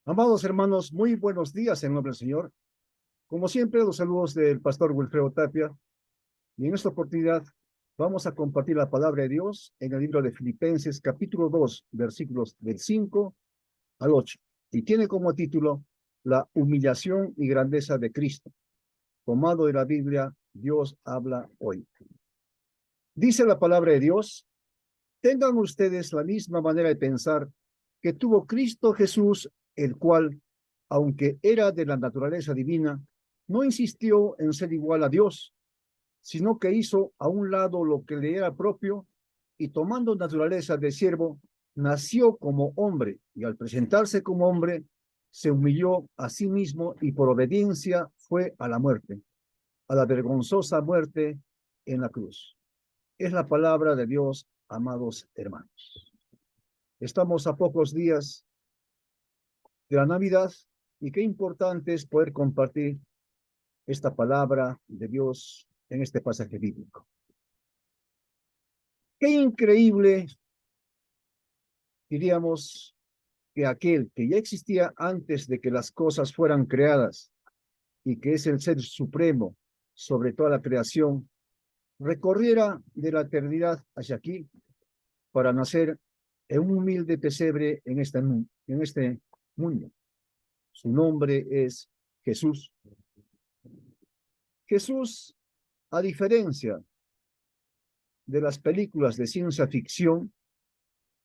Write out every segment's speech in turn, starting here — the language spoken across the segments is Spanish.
Amados hermanos, muy buenos días en nombre del Señor. Como siempre, los saludos del pastor Wilfredo Tapia. Y en esta oportunidad vamos a compartir la palabra de Dios en el libro de Filipenses, capítulo 2, versículos del 5 al 8. Y tiene como título La humillación y grandeza de Cristo. Tomado de la Biblia, Dios habla hoy. Dice la palabra de Dios: tengan ustedes la misma manera de pensar que tuvo Cristo Jesús, el cual, aunque era de la naturaleza divina, no insistió en ser igual a Dios, sino que hizo a un lado lo que le era propio, y tomando naturaleza de siervo, nació como hombre, y al presentarse como hombre, se humilló a sí mismo y por obediencia fue a la muerte, a la vergonzosa muerte en la cruz. Es la palabra de Dios, amados hermanos. Estamos a pocos días de la Navidad y qué importante es poder compartir esta palabra de Dios en este pasaje bíblico. Qué increíble, diríamos, que aquel que ya existía antes de que las cosas fueran creadas y que es el ser supremo sobre toda la creación, recorriera de la eternidad hacia aquí para nacer en un humilde pesebre en este mundo. Su nombre es Jesús. Jesús, a diferencia de las películas de ciencia ficción,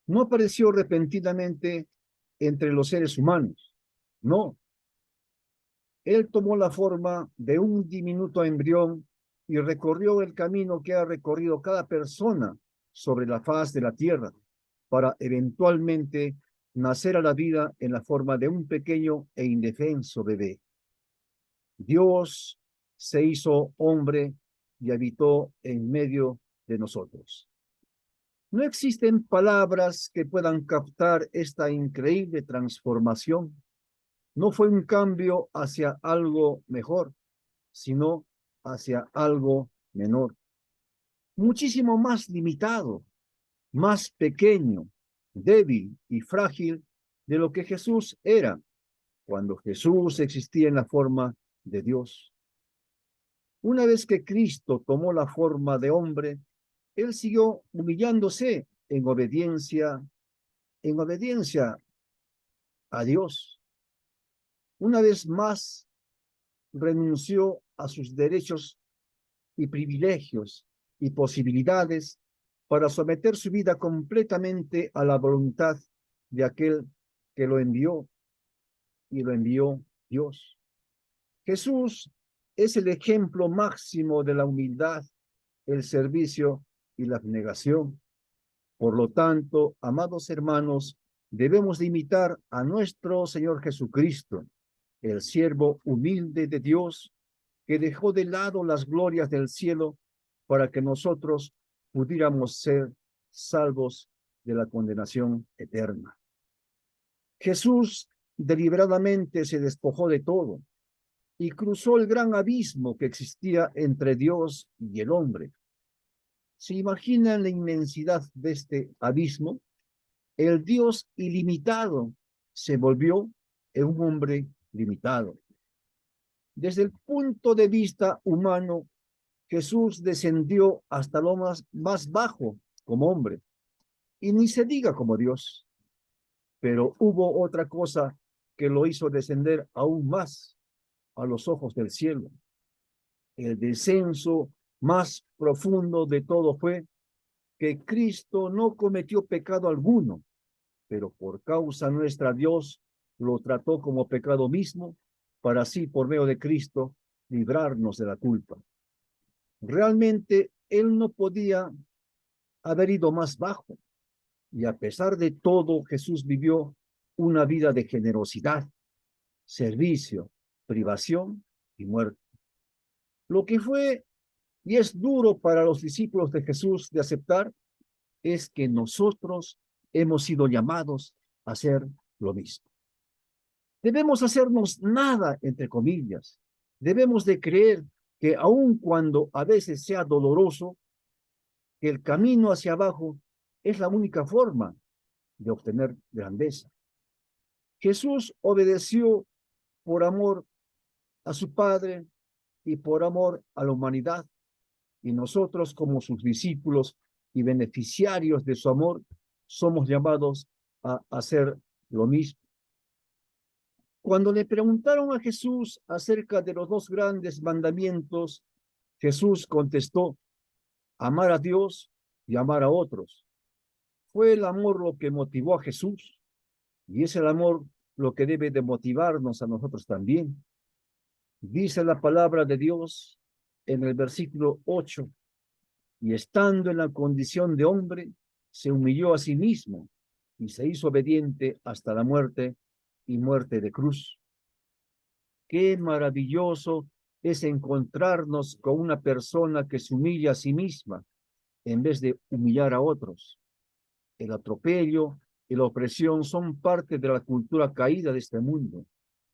no apareció repentinamente entre los seres humanos. No, él tomó la forma de un diminuto embrión y recorrió el camino que ha recorrido cada persona sobre la faz de la tierra para eventualmente nacer a la vida en la forma de un pequeño e indefenso bebé. Dios se hizo hombre y habitó en medio de nosotros. No existen palabras que puedan captar esta increíble transformación. No fue un cambio hacia algo mejor, sino hacia algo menor, muchísimo más limitado, más pequeño, débil y frágil de lo que Jesús era cuando Jesús existía en la forma de Dios. Una vez que Cristo tomó la forma de hombre, él siguió humillándose en obediencia a Dios. Una vez más, renunció a sus derechos y privilegios y posibilidades para someter su vida completamente a la voluntad de aquel que lo envió, y lo envió Dios. Jesús es el ejemplo máximo de la humildad, el servicio y la abnegación. Por lo tanto, amados hermanos, debemos de imitar a nuestro Señor Jesucristo, el siervo humilde de Dios, que dejó de lado las glorias del cielo para que nosotros pudiéramos ser salvos de la condenación eterna. Jesús deliberadamente se despojó de todo y cruzó el gran abismo que existía entre Dios y el hombre. ¿Se imaginan la inmensidad de este abismo? El Dios ilimitado se volvió en un hombre limitado. Desde el punto de vista humano, Jesús descendió hasta lo más bajo como hombre, y ni se diga como Dios, pero hubo otra cosa que lo hizo descender aún más a los ojos del cielo. El descenso más profundo de todo fue que Cristo no cometió pecado alguno, pero por causa nuestra Dios lo trató como pecado mismo, para así por medio de Cristo librarnos de la culpa. Realmente él no podía haber ido más bajo, y a pesar de todo Jesús vivió una vida de generosidad, servicio, privación y muerte. Lo que fue y es duro para los discípulos de Jesús de aceptar es que nosotros hemos sido llamados a hacer lo mismo. Debemos hacernos nada, entre comillas. Debemos de creer que aun cuando a veces sea doloroso, que el camino hacia abajo es la única forma de obtener grandeza. Jesús obedeció por amor a su Padre y por amor a la humanidad. Y nosotros, como sus discípulos y beneficiarios de su amor, somos llamados a hacer lo mismo. Cuando le preguntaron a Jesús acerca de los dos grandes mandamientos, Jesús contestó: amar a Dios y amar a otros. Fue el amor lo que motivó a Jesús, y es el amor lo que debe de motivarnos a nosotros también. Dice la palabra de Dios en el versículo 8: y estando en la condición de hombre, se humilló a sí mismo y se hizo obediente hasta la muerte y muerte de cruz. Qué maravilloso es encontrarnos con una persona que se humilla a sí misma en vez de humillar a otros. El atropello y la opresión son parte de la cultura caída de este mundo,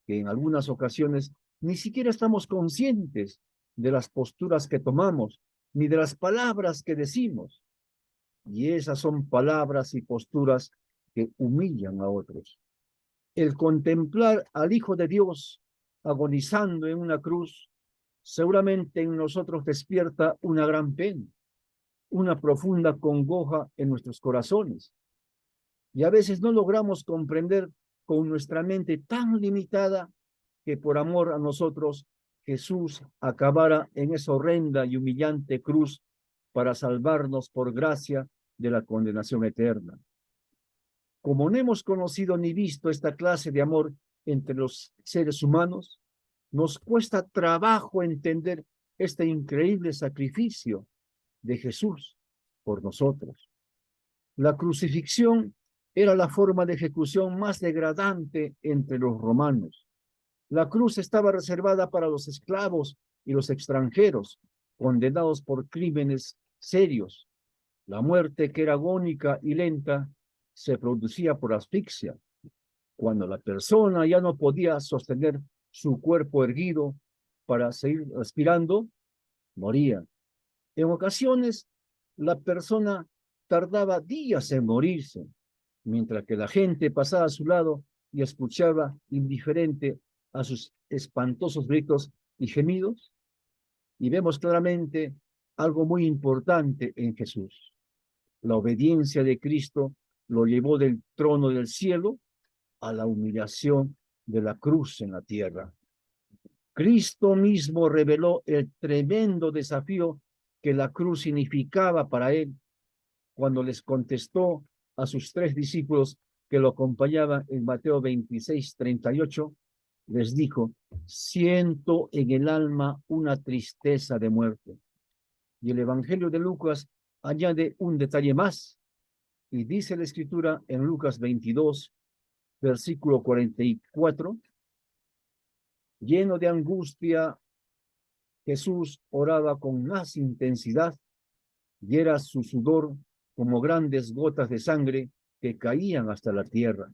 que en algunas ocasiones ni siquiera estamos conscientes de las posturas que tomamos, ni de las palabras que decimos. Y esas son palabras y posturas que humillan a otros. El contemplar al Hijo de Dios agonizando en una cruz, seguramente en nosotros despierta una gran pena, una profunda congoja en nuestros corazones. Y a veces no logramos comprender con nuestra mente tan limitada que por amor a nosotros Jesús acabara en esa horrenda y humillante cruz para salvarnos por gracia de la condenación eterna. Como no hemos conocido ni visto esta clase de amor entre los seres humanos, nos cuesta trabajo entender este increíble sacrificio de Jesús por nosotros. La crucifixión era la forma de ejecución más degradante entre los romanos. La cruz estaba reservada para los esclavos y los extranjeros, condenados por crímenes serios. La muerte, que era agónica y lenta, se producía por asfixia. Cuando la persona ya no podía sostener su cuerpo erguido para seguir respirando, moría. En ocasiones, la persona tardaba días en morirse, mientras que la gente pasaba a su lado y escuchaba indiferente a sus espantosos gritos y gemidos. Y vemos claramente algo muy importante en Jesús. La obediencia de Cristo lo llevó del trono del cielo a la humillación de la cruz en la tierra. Cristo mismo reveló el tremendo desafío que la cruz significaba para él cuando les contestó a sus 3 discípulos que lo acompañaban en Mateo 26:38, les dijo: siento en el alma una tristeza de muerte. Y el Evangelio de Lucas añade un detalle más, y dice la Escritura en Lucas 22, versículo 44, lleno de angustia, Jesús oraba con más intensidad y era su sudor como grandes gotas de sangre que caían hasta la tierra.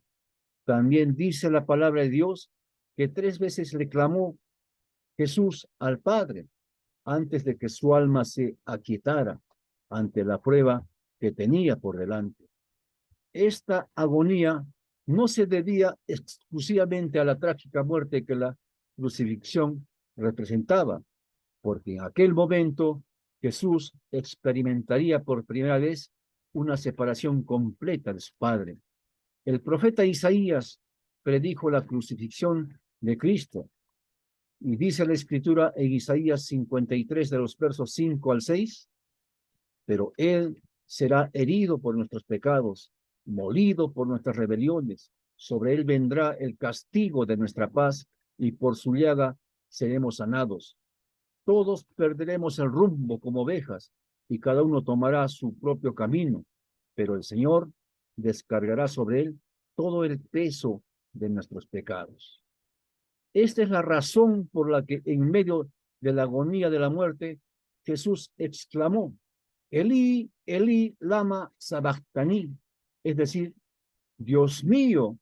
También dice la palabra de Dios que 3 veces le clamó Jesús al Padre antes de que su alma se aquietara ante la prueba que tenía por delante. Esta agonía no se debía exclusivamente a la trágica muerte que la crucifixión representaba, porque en aquel momento Jesús experimentaría por primera vez una separación completa de su Padre. El profeta Isaías predijo la crucifixión de Cristo, y dice la Escritura en Isaías 53 de los versos 5 al 6, pero Él será herido por nuestros pecados, molido por nuestras rebeliones, sobre Él vendrá el castigo de nuestra paz, y por su llaga seremos sanados. Todos perderemos el rumbo como ovejas, y cada uno tomará su propio camino, pero el Señor descargará sobre Él todo el peso de nuestros pecados. Esta es la razón por la que en medio de la agonía de la muerte, Jesús exclamó: Elí, Elí, lama sabactani, es decir, Dios mío,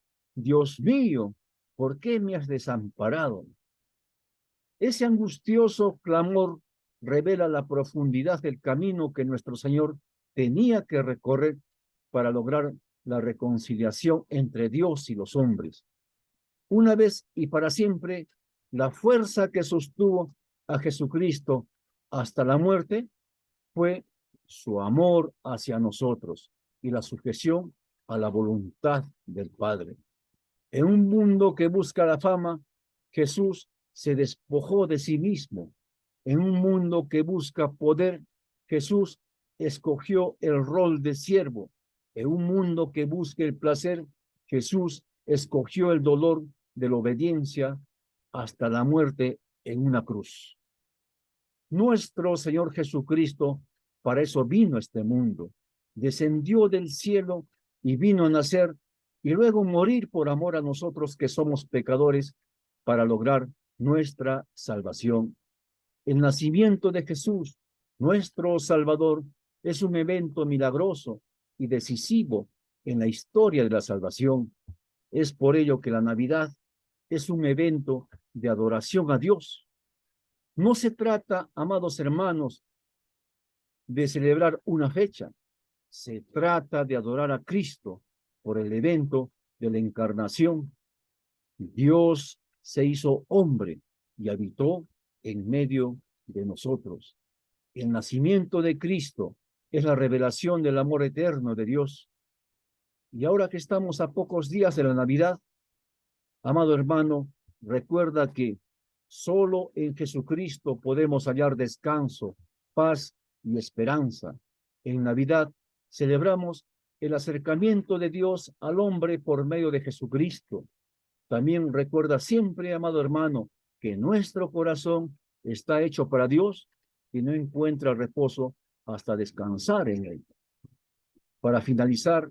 ¿por qué me has desamparado? Ese angustioso clamor revela la profundidad del camino que nuestro Señor tenía que recorrer para lograr la reconciliación entre Dios y los hombres. una vez y para siempre, la fuerza que sostuvo a Jesucristo hasta la muerte fue su amor hacia nosotros y la sujeción a la voluntad del Padre. En un mundo que busca la fama, Jesús se despojó de sí mismo. En un mundo que busca poder, Jesús escogió el rol de siervo. En un mundo que busca el placer, Jesús escogió el dolor de la obediencia hasta la muerte en una cruz. Nuestro Señor Jesucristo para eso vino a este mundo. Descendió del cielo y vino a nacer y luego morir por amor a nosotros que somos pecadores para lograr nuestra salvación. El nacimiento de Jesús, nuestro Salvador, es un evento milagroso y decisivo en la historia de la salvación. Es por ello que la Navidad es un evento de adoración a Dios. No se trata, amados hermanos, de celebrar una fecha. Se trata de adorar a Cristo por el evento de la encarnación. Dios se hizo hombre y habitó en medio de nosotros. El nacimiento de Cristo es la revelación del amor eterno de Dios. Y ahora que estamos a pocos días de la Navidad, amado hermano, recuerda que solo en Jesucristo podemos hallar descanso, paz y esperanza. En Navidad celebramos el acercamiento de Dios al hombre por medio de Jesucristo. También recuerda siempre, amado hermano, que nuestro corazón está hecho para Dios y no encuentra reposo hasta descansar en él. Para finalizar,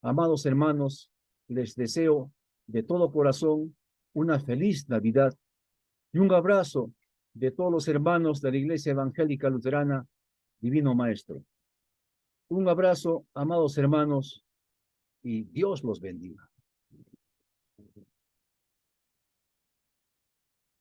amados hermanos, les deseo de todo corazón una feliz Navidad y un abrazo de todos los hermanos de la Iglesia Evangélica Luterana Divino Maestro. Un abrazo, amados hermanos, y Dios los bendiga.